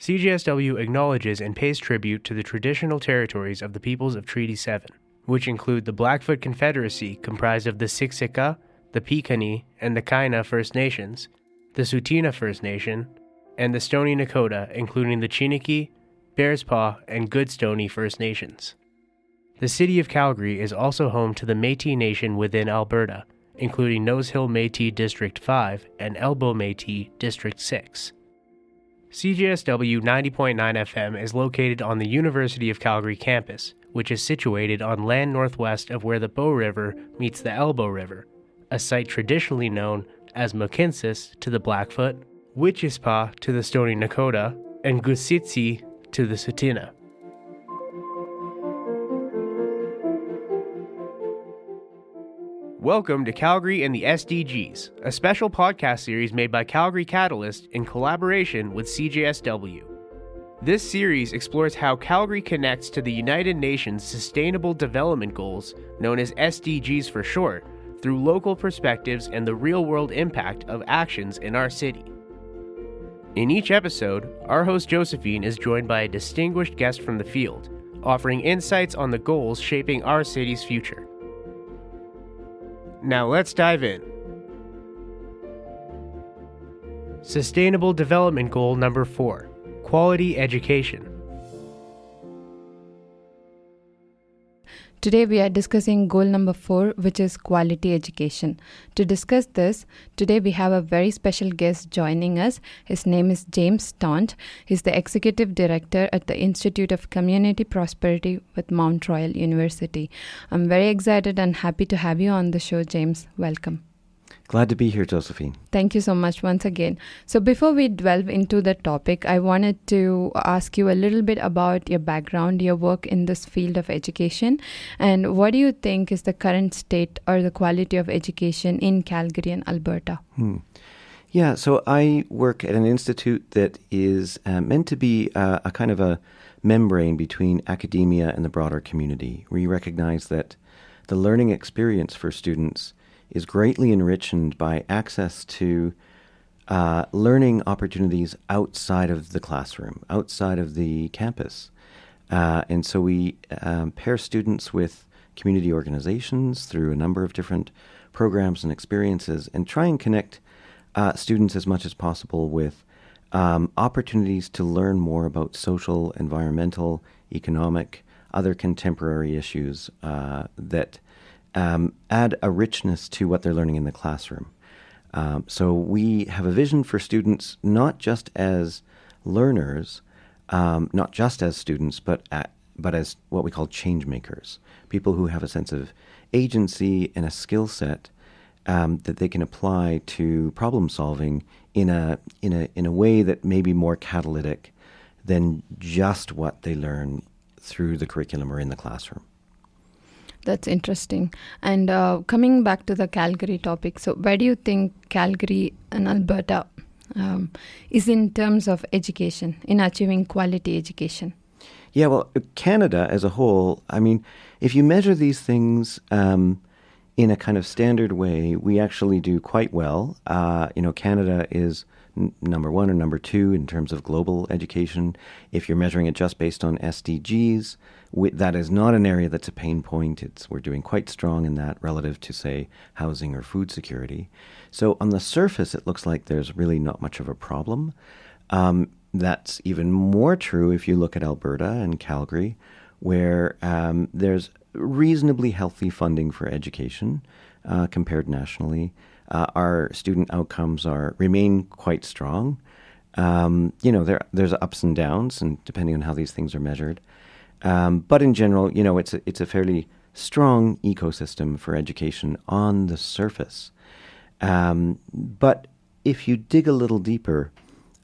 CJSW acknowledges and pays tribute to the traditional territories of the peoples of Treaty 7, which include the Blackfoot Confederacy comprised of the Siksika, the Piikani, and the Kainai First Nations, the Tsuut'ina First Nation, and the Stoney Nakoda, including the Chiniki, Bearspaw, and Goodstoney First Nations. The city of Calgary is also home to the Métis Nation within Alberta, including Nose Hill Métis District 5 and Elbow Métis District 6. CJSW 90.9 FM is located on the University of Calgary campus, which is situated on land northwest of where the Bow River meets the Elbow River, a site traditionally known as Mohkinstsis to the Blackfoot, Witchuspa to the Stoney Nakoda, and Gusitsi to the Tsuut'ina. Welcome to Calgary and the SDGs, a special podcast series made by Calgary Catalyst in collaboration with CJSW. This series explores how Calgary connects to the United Nations Sustainable Development Goals, known as SDGs for short, through local perspectives and the real-world impact of actions in our city. In each episode, our host Josephine is joined by a distinguished guest from the field, offering insights on the goals shaping our city's future. Now let's dive in. Sustainable Development Goal number 4, Quality Education. Today we are discussing goal number 4, which is quality education. To discuss this, today we have a very special guest joining us. His name is James Stauch. He's the Executive Director at the Institute of Community Prosperity with Mount Royal University. I'm very excited and happy to have you on the show, James. Welcome. Glad to be here, Josephine. Thank you so much once again. So before we delve into the topic, I wanted to ask you a little bit about your background, your work in this field of education, and what do you think is the current state or the quality of education in Calgary and Alberta? Yeah, so I work at an institute that is meant to be a kind of a membrane between academia and the broader community. We recognize that the learning experience for students is greatly enriched by access to learning opportunities outside of the classroom, outside of the campus. And so we pair students with community organizations through a number of different programs and experiences and try and connect students as much as possible with opportunities to learn more about social, environmental, economic, other contemporary issues that add a richness to what they're learning in the classroom. So we have a vision for students not just as learners, not just as students, but as what we call change makers, people who have a sense of agency and a skill set that they can apply to problem solving in a way that may be more catalytic than just what they learn through the curriculum or in the classroom. That's interesting. And coming back to the Calgary topic, so where do you think Calgary and Alberta is in terms of education, in achieving quality education? Yeah, well, Canada as a whole, I mean, if you measure these things in a kind of standard way, we actually do quite well. Canada is number 1 or number 2 in terms of global education. If you're measuring it just based on SDGs, that is not an area that's a pain point. We're doing quite strong in that relative to, say, housing or food security. So on the surface, it looks like there's really not much of a problem. That's even more true if you look at Alberta and Calgary, where there's reasonably healthy funding for education compared nationally. Our student outcomes remain quite strong. There's ups and downs, and depending on how these things are measured. But in general, it's a fairly strong ecosystem for education on the surface. But if you dig a little deeper,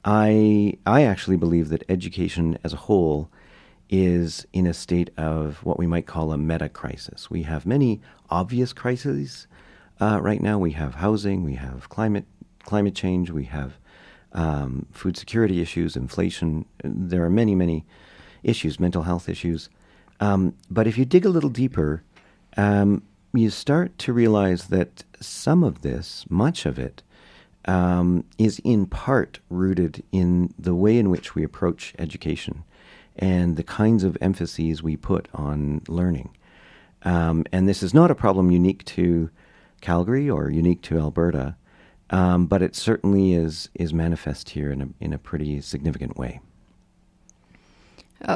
I actually believe that education as a whole is in a state of what we might call a meta-crisis. We have many obvious crises right now. We have housing, we have climate change, we have food security issues, inflation. There are many, many issues, mental health issues. But if you dig a little deeper, you start to realize that some of this, much of it, is in part rooted in the way in which we approach education and the kinds of emphases we put on learning. And this is not a problem unique to Calgary or unique to Alberta, but it certainly is manifest here in a pretty significant way.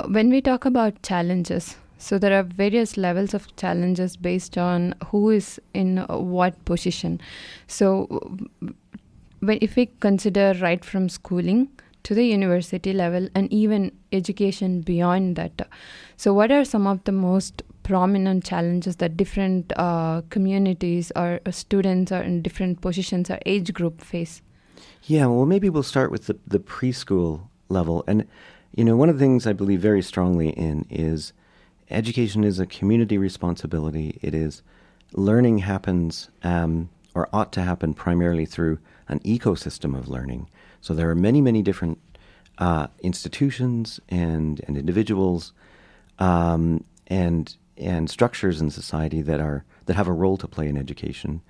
When we talk about challenges, so there are various levels of challenges based on who is in what position. So if we consider right from schooling to the university level and even education beyond that, so what are some of the most prominent challenges that different communities or students or in different positions or age group face? Yeah, well, maybe we'll start with the preschool level. And, one of the things I believe very strongly in is education is a community responsibility. It is learning happens or ought to happen primarily through an ecosystem of learning. So there are many, many different institutions and individuals and structures in society that have a role to play in education.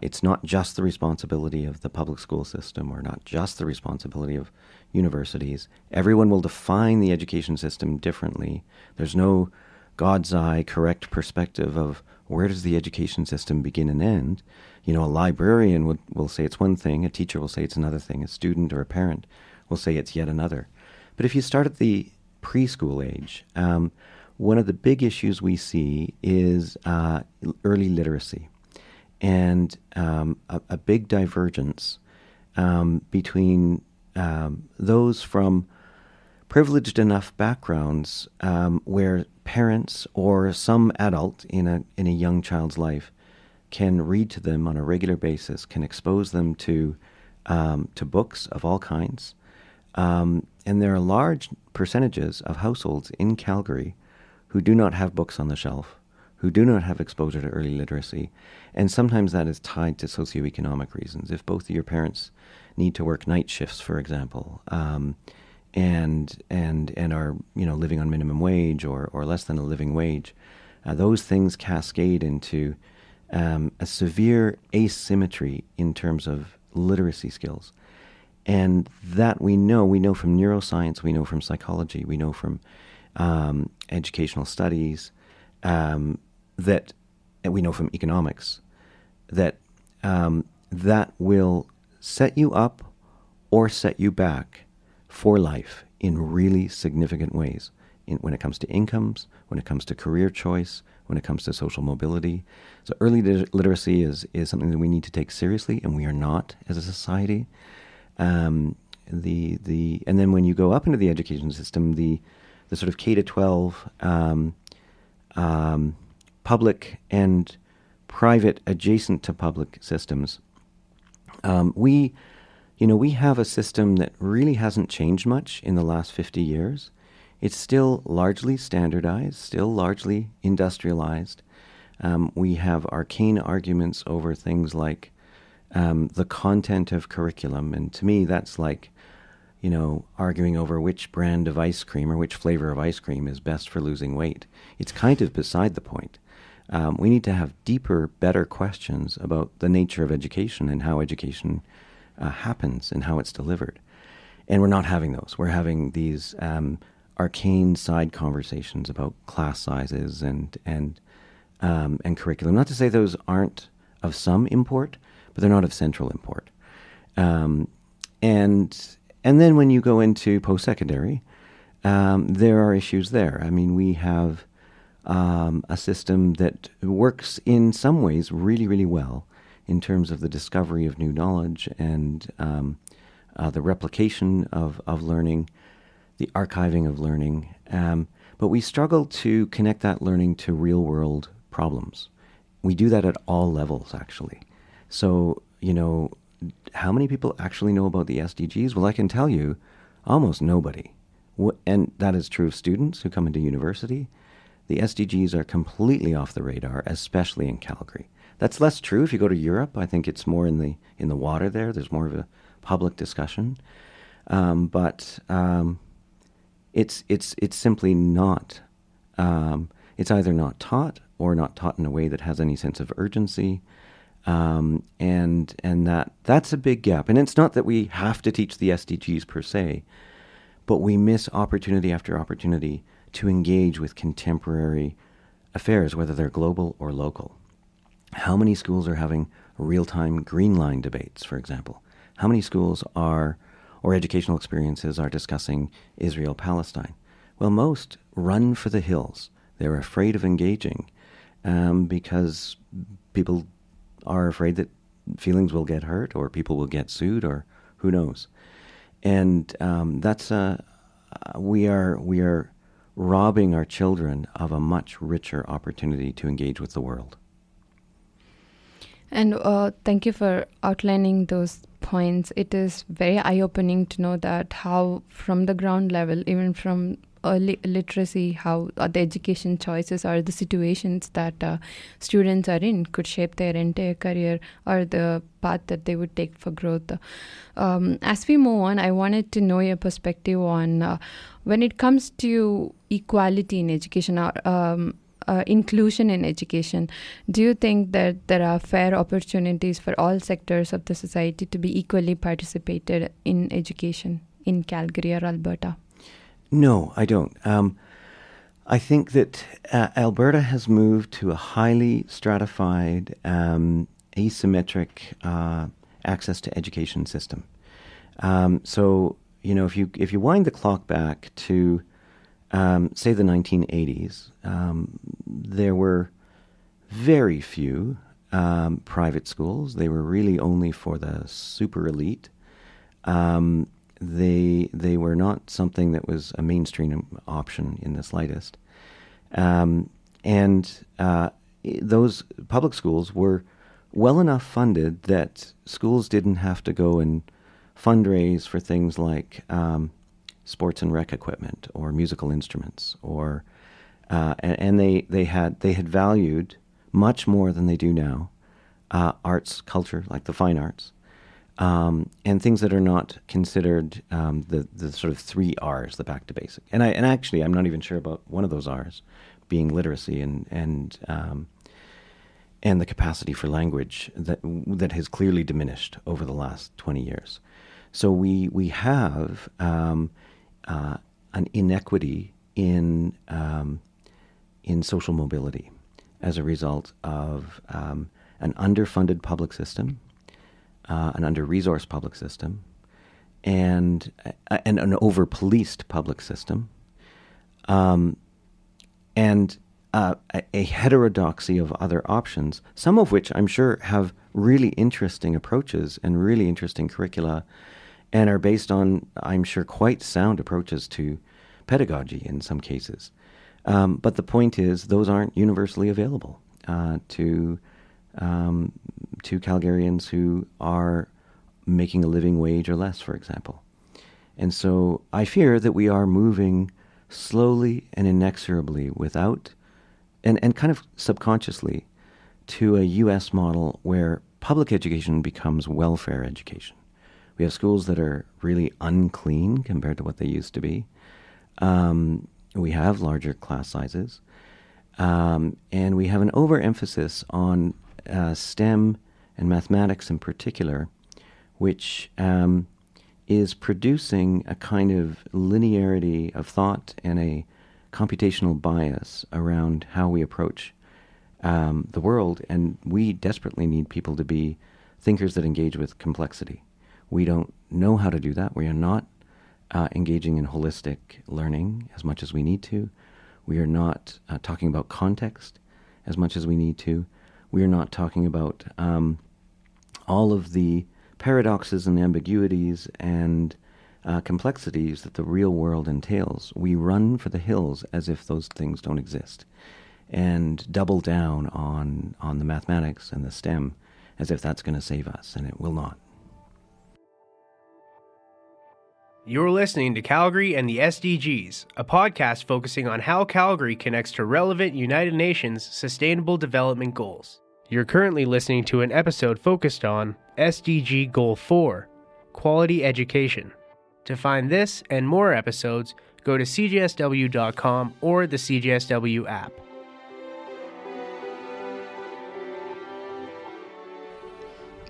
It's not just the responsibility of the public school system or not just the responsibility of universities. Everyone will define the education system differently. There's no God's eye correct perspective of where does the education system begin and end. A librarian will say it's one thing, a teacher will say it's another thing, a student or a parent will say it's yet another. But if you start at the preschool age, one of the big issues we see is early literacy and a big divergence between those from privileged enough backgrounds where parents or some adult in a young child's life can read to them on a regular basis, can expose them to books of all kinds. And there are large percentages of households in Calgary who do not have books on the shelf, who do not have exposure to early literacy. And sometimes that is tied to socioeconomic reasons. If both of your parents need to work night shifts, for example, and are living on minimum wage or less than a living wage, those things cascade into a severe asymmetry in terms of literacy skills. And that we know from neuroscience, we know from psychology, we know from educational studies, that we know from economics, that that will set you up or set you back for life in really significant ways when it comes to incomes, when it comes to career choice, when it comes to social mobility. So early literacy is something that we need to take seriously, and we are not as a society. And then when you go up into the education system, the sort of K-12 public and private adjacent to public systems, we have a system that really hasn't changed much in the last 50 years. It's still largely standardized, still largely industrialized. We have arcane arguments over things like the content of curriculum. And to me, that's like, arguing over which brand of ice cream or which flavor of ice cream is best for losing weight. It's kind of beside the point. We need to have deeper, better questions about the nature of education and how education happens and how it's delivered. And we're not having those. We're having these arcane side conversations about class sizes and curriculum. Not to say those aren't of some import, but they're not of central import. And then when you go into post-secondary, there are issues there. I mean, we have a system that works in some ways really, really well in terms of the discovery of new knowledge and the replication of learning, the archiving of learning. But we struggle to connect that learning to real-world problems. We do that at all levels, actually. So, how many people actually know about the SDGs? Well, I can tell you, almost nobody. And that is true of students who come into university. The SDGs are completely off the radar, especially in Calgary. That's less true if you go to Europe. I think it's more in the water there. There's more of a public discussion. But it's simply not. It's either not taught or not taught in a way that has any sense of urgency. And that's a big gap. And it's not that we have to teach the SDGs per se, but we miss opportunity after opportunity to engage with contemporary affairs, whether they're global or local. How many schools are having real-time Green Line debates, for example? How many schools or educational experiences are discussing Israel-Palestine? Well, most run for the hills. They're afraid of engaging because people are afraid that feelings will get hurt or people will get sued or who knows. And we are robbing our children of a much richer opportunity to engage with the world. And thank you for outlining those points. It is very eye-opening to know that how from the ground level, even from early literacy, how the education choices or the situations that students are in could shape their entire career or the path that they would take for growth. As we move on, I wanted to know your perspective on when it comes to equality in education or inclusion in education. Do you think that there are fair opportunities for all sectors of the society to be equally participated in education in Calgary or Alberta? No, I don't. I think that Alberta has moved to a highly stratified, asymmetric access to education system. So, if you wind the clock back to say the 1980s, there were very few private schools. They were really only for the super elite. They were not something that was a mainstream option in the slightest. Those public schools were well enough funded that schools didn't have to go and fundraise for things like sports and rec equipment or musical instruments, or and they had valued much more than they do now arts, culture, like the fine arts, and things that are not considered the sort of 3 R's, the back to basic. And actually I'm not even sure about one of those R's, being literacy and the capacity for language that has clearly diminished over the last 20 years. So we have an inequity in social mobility as a result of an underfunded public system, an under-resourced public system, and an over-policed public system, and a heterodoxy of other options, some of which I'm sure have really interesting approaches and really interesting curricula, and are based on, I'm sure, quite sound approaches to pedagogy in some cases. But the point is, those aren't universally available to Calgarians who are making a living wage or less, for example. And so I fear that we are moving slowly and inexorably without, and kind of subconsciously, to a U.S. model where public education becomes welfare education. We have schools that are really unclean compared to what they used to be. We have larger class sizes. And we have an overemphasis on STEM and mathematics in particular, which is producing a kind of linearity of thought and a computational bias around how we approach the world. And we desperately need people to be thinkers that engage with complexity. We don't know how to do that. We are not engaging in holistic learning as much as we need to. We are not talking about context as much as we need to. We are not talking about all of the paradoxes and ambiguities and complexities that the real world entails. We run for the hills as if those things don't exist, and double down on the mathematics and the STEM as if that's going to save us, and it will not. You're listening to Calgary and the SDGs, a podcast focusing on how Calgary connects to relevant United Nations Sustainable Development Goals. You're currently listening to an episode focused on SDG Goal 4, Quality Education. To find this and more episodes, go to cjsw.com or the CJSW app.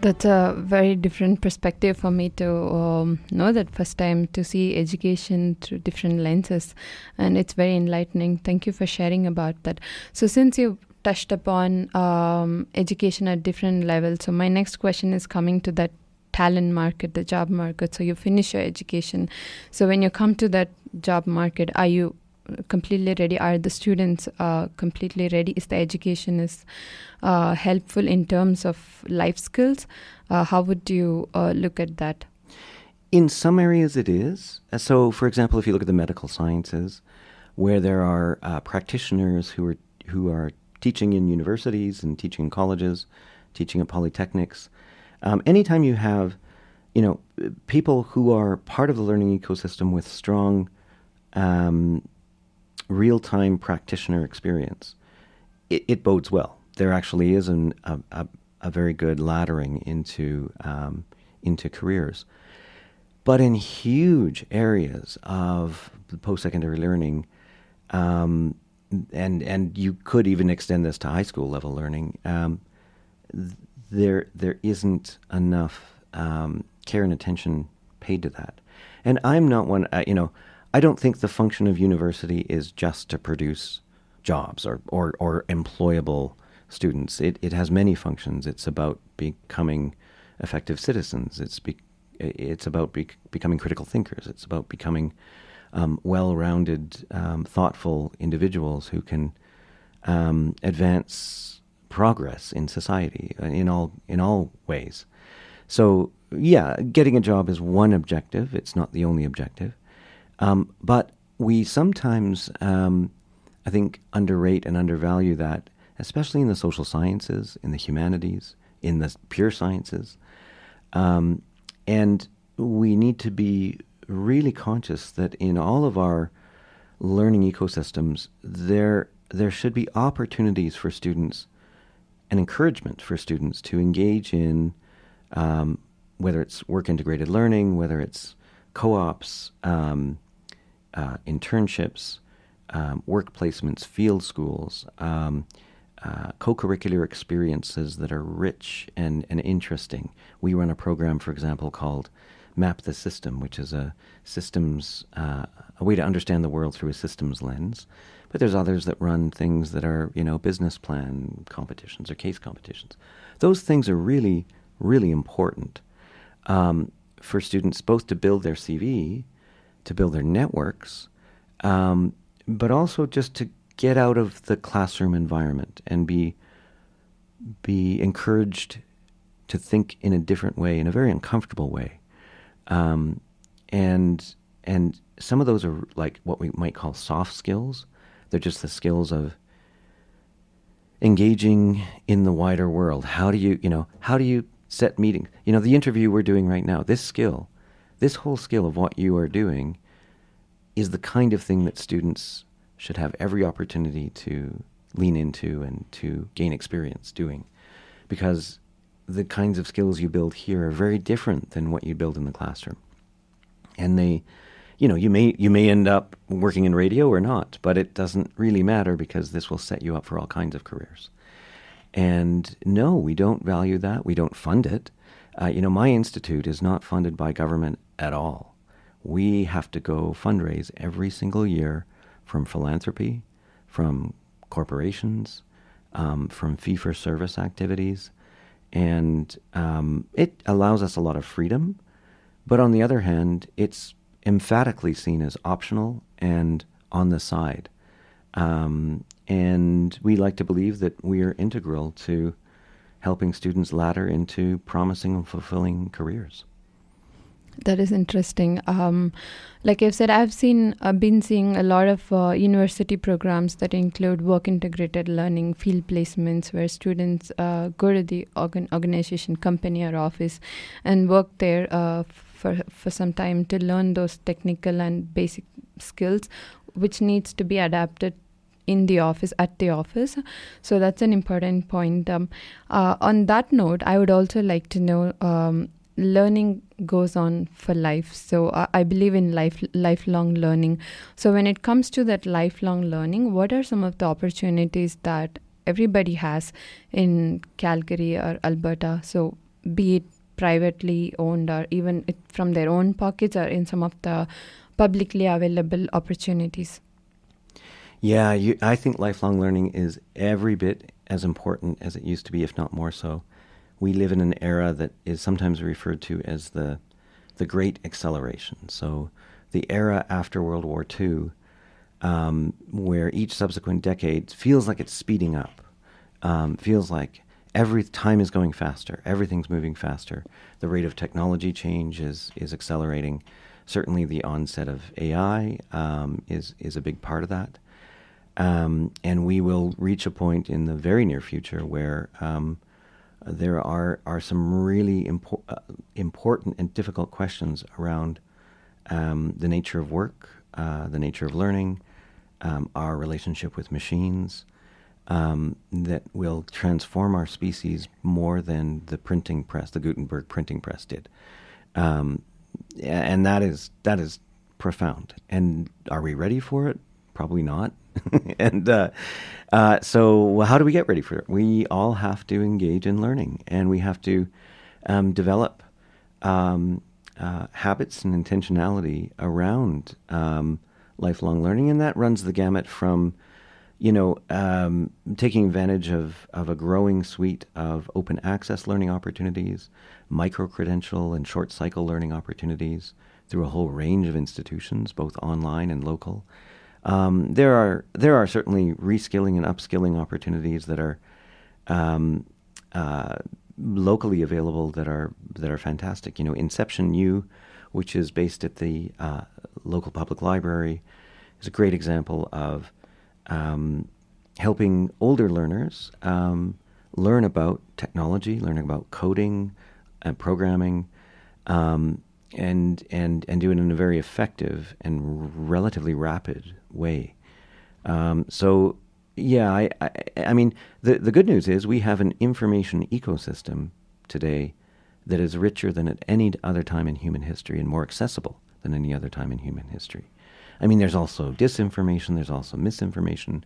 That's a very different perspective for me to know that first time, to see education through different lenses, and it's very enlightening. Thank you for sharing about that. So since you touched upon education at different levels, so my next question is coming to that talent market, the job market. So you finish your education. So when you come to that job market, are you completely ready? Are the students completely ready? Is the education is helpful in terms of life skills? How would you look at that? In some areas it is. So, for example, if you look at the medical sciences, where there are practitioners who are teaching in universities and teaching in colleges, teaching at polytechnics, anytime you have, people who are part of the learning ecosystem with strong real-time practitioner experience, it bodes well. There actually is a very good laddering into careers. But in huge areas of post-secondary learning, and you could even extend this to high school level learning, there isn't enough care and attention paid to that. And I'm not one, I don't think the function of university is just to produce jobs or employable students. It has many functions. It's about becoming effective citizens. It's about becoming critical thinkers. It's about becoming well-rounded, thoughtful individuals who can advance progress in society in all ways. So yeah, getting a job is one objective. It's not the only objective. But we sometimes, I think, underrate and undervalue that, especially in the social sciences, in the humanities, in the pure sciences. And we need to be really conscious that in all of our learning ecosystems, there should be opportunities for students and encouragement for students to engage in, whether it's work-integrated learning, whether it's co-ops, internships, work placements, field schools, co-curricular experiences that are rich and interesting. We run a program, for example, called Map the System, which is a systems, a way to understand the world through a systems lens. But there's others that run things that are, business plan competitions or case competitions. Those things are really, really important for students both to build their CV, to build their networks, but also just to get out of the classroom environment and be encouraged to think in a different way, in a very uncomfortable way. And some of those are like what we might call soft skills. They're just the skills of engaging in the wider world. How do you set meetings? The interview we're doing right now, this whole skill of what you are doing is the kind of thing that students should have every opportunity to lean into and to gain experience doing. Because the kinds of skills you build here are very different than what you build in the classroom. And they, you may end up working in radio or not, but it doesn't really matter because this will set you up for all kinds of careers. And no, we don't value that. We don't fund it. My institute is not funded by government at all. We have to go fundraise every single year from philanthropy, from corporations, from fee-for-service activities. And it allows us a lot of freedom. But on the other hand, it's emphatically seen as optional and on the side. And we like to believe that we are integral to helping students ladder into promising and fulfilling careers. That is interesting. Like I've said, I've been seeing a lot of university programs that include work-integrated learning, field placements, where students go to the organization, company, or office, and work there for some time to learn those technical and basic skills, which needs to be adapted in the office, at the office. So that's an important point. On that note, I would also like to know, learning goes on for life. So I believe in lifelong learning. So when it comes to that lifelong learning, what are some of the opportunities that everybody has in Calgary or Alberta? So be it privately owned or even from their own pockets or in some of the publicly available opportunities? Yeah, I think lifelong learning is every bit as important as it used to be, if not more so. We live in an era that is sometimes referred to as the Great Acceleration. So the era after World War II, where each subsequent decade feels like it's speeding up, feels like every time is going faster, everything's moving faster. The rate of technology change is accelerating. Certainly the onset of AI is a big part of that. And we will reach a point in the very near future where there are some really important and difficult questions around the nature of work, the nature of learning, our relationship with machines, that will transform our species more than the printing press, the Gutenberg printing press did. And that is profound. And are we ready for it? Probably not. And so how do we get ready for it? We all have to engage in learning, and we have to develop habits and intentionality around lifelong learning, and that runs the gamut from taking advantage of a growing suite of open access learning opportunities, micro-credential and short-cycle learning opportunities through a whole range of institutions, both online and local. There are certainly reskilling and upskilling opportunities that are locally available that are fantastic. Inception U, which is based at the local public library, is a great example of helping older learners learn about technology, learning about coding and programming, and do it in a very effective and relatively rapid way. So, yeah, I mean, the good news is we have an information ecosystem today that is richer than at any other time in human history and more accessible than any other time in human history. I mean, there's also disinformation, there's also misinformation.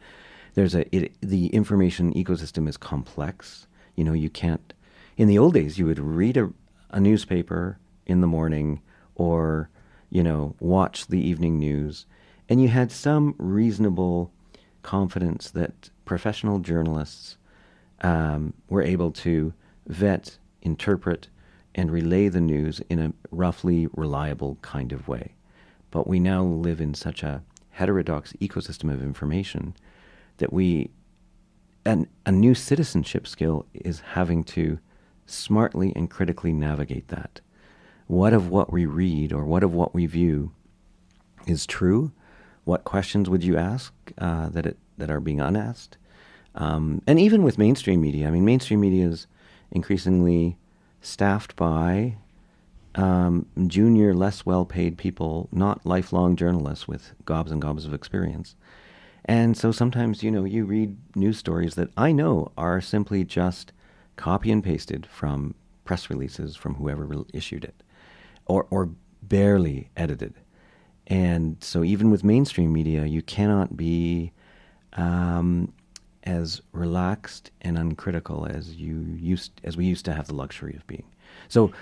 The information ecosystem is complex. You can't, in the old days, you would read a newspaper in the morning or, watch the evening news, and you had some reasonable confidence that professional journalists were able to vet, interpret, and relay the news in a roughly reliable kind of way. But we now live in such a heterodox ecosystem of information that a new citizenship skill is having to smartly and critically navigate that. What of what we read or what of what we view is true? What questions would you ask that are being unasked? And even with mainstream media, I mean, mainstream media is increasingly staffed by junior, less well-paid people, not lifelong journalists with gobs and gobs of experience. And so sometimes, you read news stories that I know are simply just copy and pasted from press releases from whoever issued it, or barely edited. And so even with mainstream media, you cannot be as relaxed and uncritical as we used to have the luxury of being. So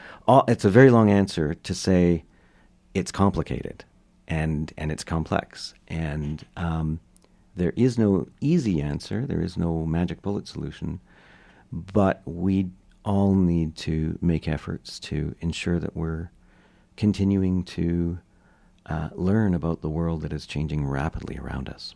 it's a very long answer to say it's complicated and it's complex. And there is no easy answer. There is no magic bullet solution. But we all need to make efforts to ensure that we're continuing to learn about the world that is changing rapidly around us.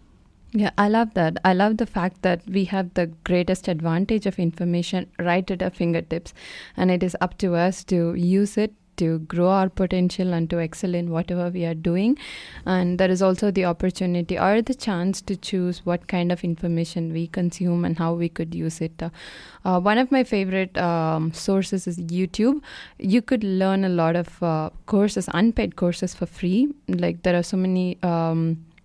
Yeah, I love that. I love the fact that we have the greatest advantage of information right at our fingertips, and it is up to us to use it to grow our potential and to excel in whatever we are doing. And there is also the opportunity or the chance to choose what kind of information we consume and how we could use it. One of my favorite sources is YouTube. You could learn a lot of courses, unpaid courses for free. Like there are so many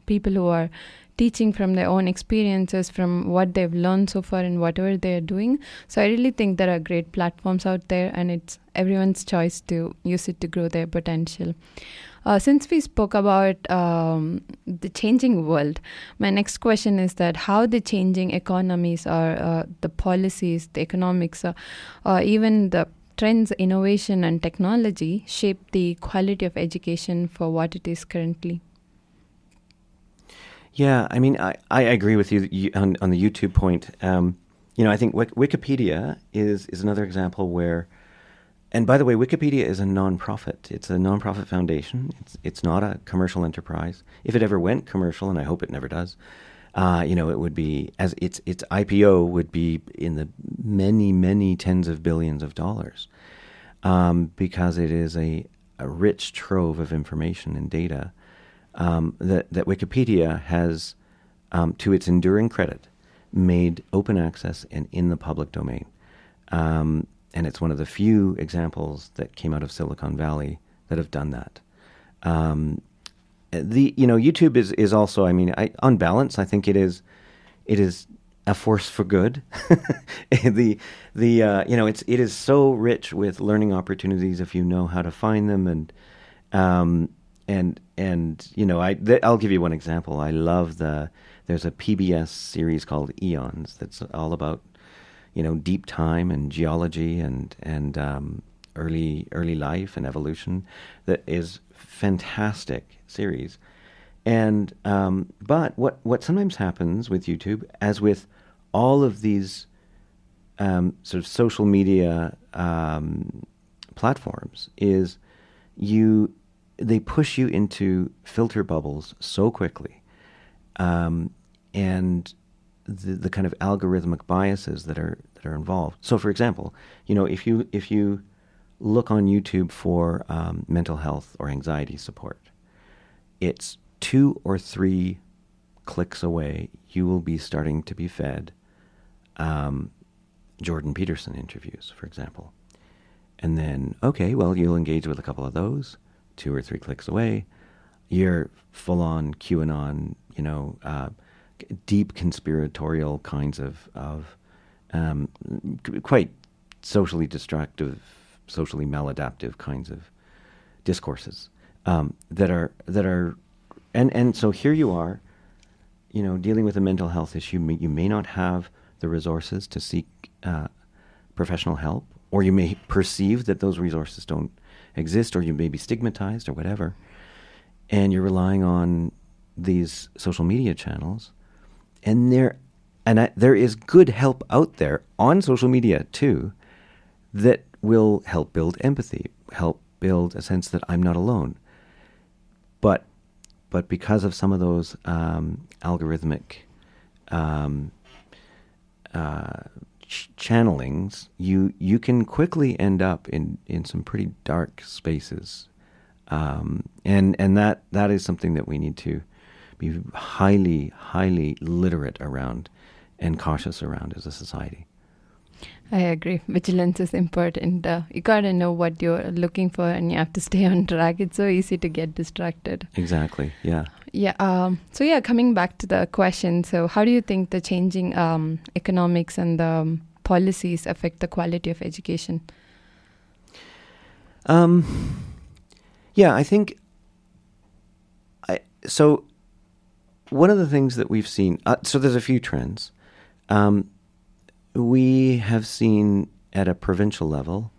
people who are teaching from their own experiences, from what they've learned so far and whatever they're doing. So I really think there are great platforms out there, and it's everyone's choice to use it to grow their potential. Since we spoke about the changing world, my next question is that how the changing economies or the policies, the economics, even the trends, innovation, and technology shape the quality of education for what it is currently? Yeah, I mean, I agree with you on the YouTube point. I think Wikipedia is another example where, and by the way, Wikipedia is a nonprofit. It's a nonprofit foundation. It's not a commercial enterprise. If it ever went commercial, and I hope it never does, it would be, as its IPO would be in the many tens of billions of dollars, because it is a rich trove of information and data that Wikipedia has, to its enduring credit, made open access and in the public domain. And it's one of the few examples that came out of Silicon Valley that have done that. YouTube is also, I mean, on balance, I think it is a force for good. It is so rich with learning opportunities if you know how to find them, I'll give you one example. I love there's a PBS series called Eons that's all about, deep time and geology and early life and evolution. That is fantastic series. And but what sometimes happens with YouTube, as with all of these sort of social media platforms, is they push you into filter bubbles so quickly, and the kind of algorithmic biases that are involved. So, for example, if you look on YouTube for mental health or anxiety support, it's 2 or 3 clicks away, you will be starting to be fed Jordan Peterson interviews, for example. And then, okay, well, you'll engage with a couple of those. 2 or 3 clicks away, you're full-on QAnon, deep conspiratorial kinds of quite socially destructive, socially maladaptive kinds of discourses that are, and so here you are, dealing with a mental health issue. You may not have the resources to seek professional help, or you may perceive that those resources don't exist, or you may be stigmatized or whatever, and you're relying on these social media channels, and there is good help out there on social media too that will help build empathy, help build a sense that I'm not alone. But because of some of those algorithmic channelings, you can quickly end up in some pretty dark spaces, and that is something that we need to be highly literate around and cautious around as a society. I agree. Vigilance is important. You gotta know what you're looking for, and you have to stay on track. It's so easy to get distracted. Exactly. Yeah. Yeah. Coming back to the question. So, how do you think the changing economics and the policies affect the quality of education? I think. So, one of the things that we've seen. So, there's a few trends. We have seen at a provincial level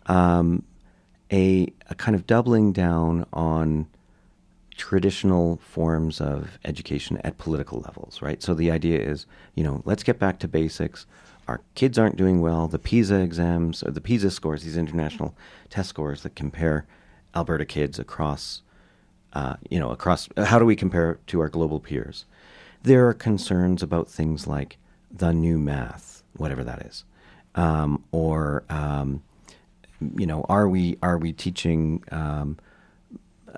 a kind of doubling down on traditional forms of education at political levels, right? So the idea is, let's get back to basics. Our kids aren't doing well. The PISA exams, or the PISA scores, these international test scores that compare Alberta kids across, how do we compare to our global peers? There are concerns about things like the new math, whatever that is, are we teaching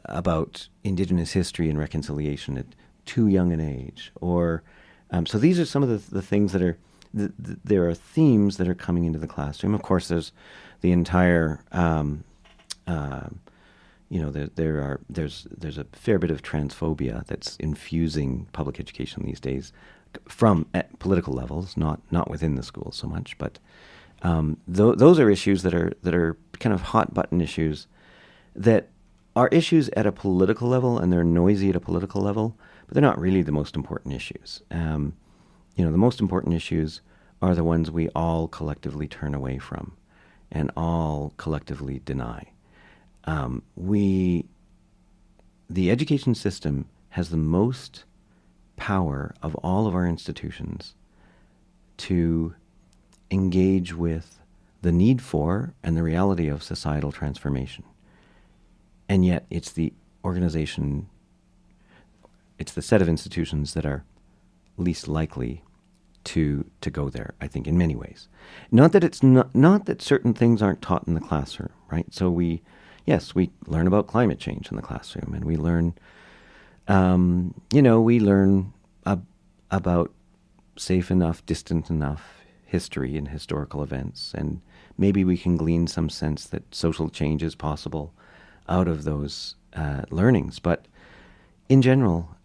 about Indigenous history and reconciliation at too young an age? Or so these are some of the things that are there are themes that are coming into the classroom. Of course, there's the entire there's a fair bit of transphobia that's infusing public education these days, from at political levels, not within the schools so much, but those are issues that are kind of hot button issues that are issues at a political level, and they're noisy at a political level, but they're not really the most important issues. The most important issues are the ones we all collectively turn away from, and all collectively deny. The education system has the most power of all of our institutions to engage with the need for and the reality of societal transformation. And yet it's the organization, it's the set of institutions that are least likely to go there, I think, in many ways. Not that it's not that certain things aren't taught in the classroom, right? So we learn about climate change in the classroom, and we learn, about safe enough, distant enough history and historical events, and maybe we can glean some sense that social change is possible out of those learnings. But in general,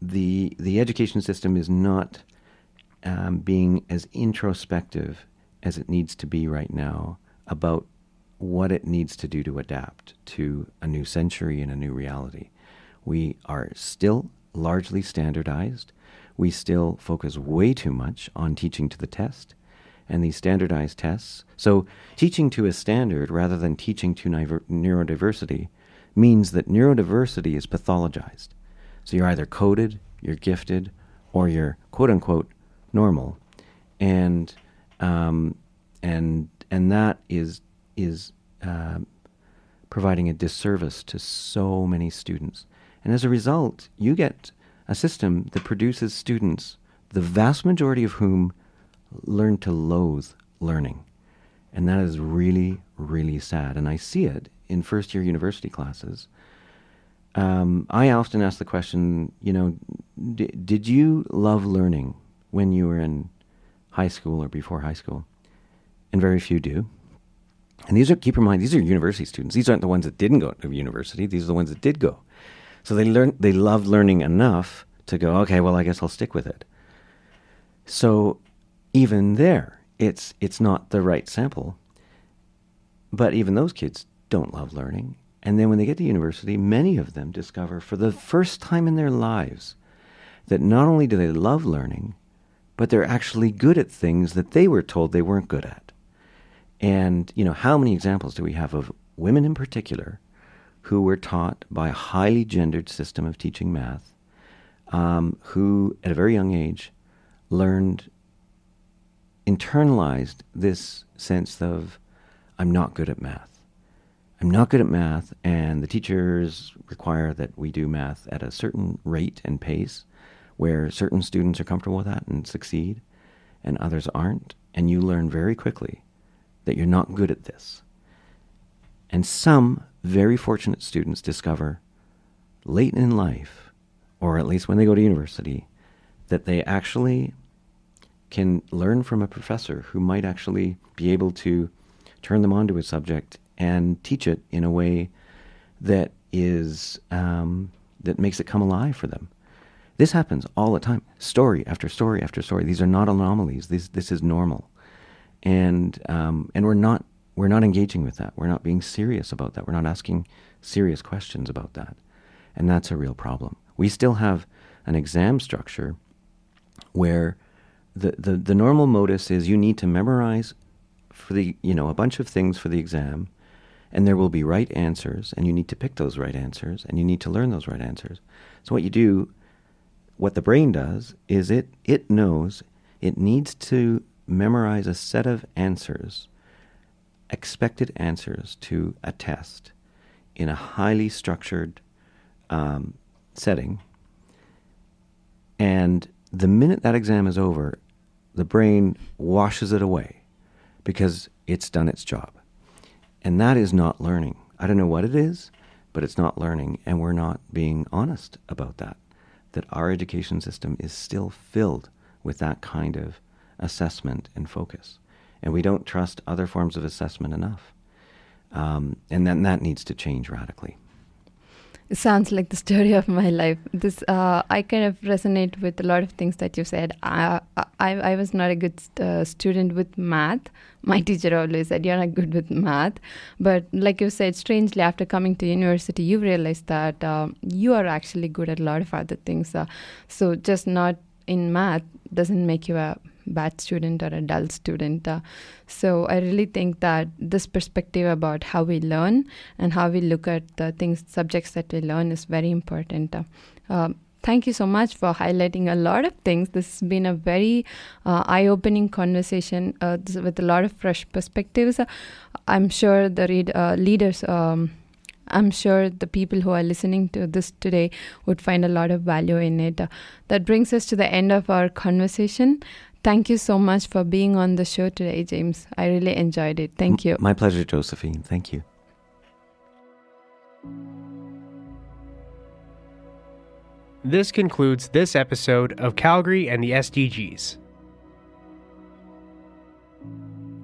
the education system is not being as introspective as it needs to be right now about what it needs to do to adapt to a new century and a new reality. We are still largely standardized. We still focus way too much on teaching to the test and these standardized tests. So teaching to a standard rather than teaching to neurodiversity means that neurodiversity is pathologized. So you're either coded, you're gifted, or you're quote-unquote normal. And that is providing a disservice to so many students. And as a result, you get a system that produces students, the vast majority of whom learn to loathe learning. And that is really, really sad. And I see it in first-year university classes. I often ask the question, did you love learning when you were in high school or before high school? And very few do. And keep in mind, these are university students. These aren't the ones that didn't go to university. These are the ones that did go. So they loved learning enough to go, okay, well, I guess I'll stick with it. So even there, it's not the right sample. But even those kids don't love learning. And then when they get to university, many of them discover for the first time in their lives that not only do they love learning, but they're actually good at things that they were told they weren't good at. And, how many examples do we have of women in particular who were taught by a highly gendered system of teaching math, who at a very young age internalized this sense of, I'm not good at math. I'm not good at math, and the teachers require that we do math at a certain rate and pace where certain students are comfortable with that and succeed, and others aren't. And you learn very quickly that you're not good at this. And some very fortunate students discover late in life, or at least when they go to university, that they actually can learn from a professor who might actually be able to turn them onto a subject and teach it in a way that is that makes it come alive for them. This happens all the time, story after story after story. These are not anomalies. This is normal, and we're not engaging with that. We're not being serious about that. We're not asking serious questions about that, and that's a real problem. We still have an exam structure where the normal modus is you need to memorize for a bunch of things for the exam, and there will be right answers, and you need to pick those right answers, and you need to learn those right answers. So what the brain does is it knows it needs to memorize a set of answers, expected answers to a test in a highly structured setting. And the minute that exam is over, the brain washes it away because it's done its job. And that is not learning. I don't know what it is, but it's not learning, and we're not being honest about that our education system is still filled with that kind of assessment and focus. And we don't trust other forms of assessment enough. And then that needs to change radically. It sounds like the story of my life. I kind of resonate with a lot of things that you said. I was not a good student with math. My teacher always said, you're not good with math. But like you said, strangely, after coming to university, you realize that you are actually good at a lot of other things. So just not in math doesn't make you a bad student or a dull student. So I really think that this perspective about how we learn and how we look at the subjects that we learn is very important. Thank you so much for highlighting a lot of things. This has been a very eye-opening conversation with a lot of fresh perspectives. I'm sure the leaders, I'm sure the people who are listening to this today would find a lot of value in it. That brings us to the end of our conversation. Thank you so much for being on the show today, James. I really enjoyed it. Thank you. My pleasure, Josephine. Thank you. This concludes this episode of Calgary and the SDGs.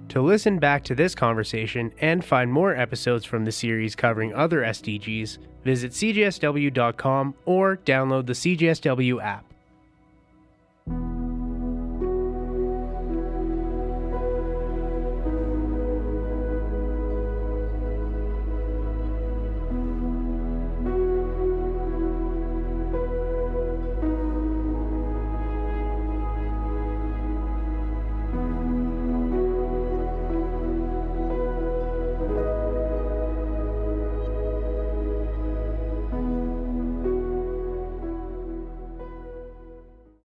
To listen back to this conversation and find more episodes from the series covering other SDGs, visit cjsw.com or download the CJSW app.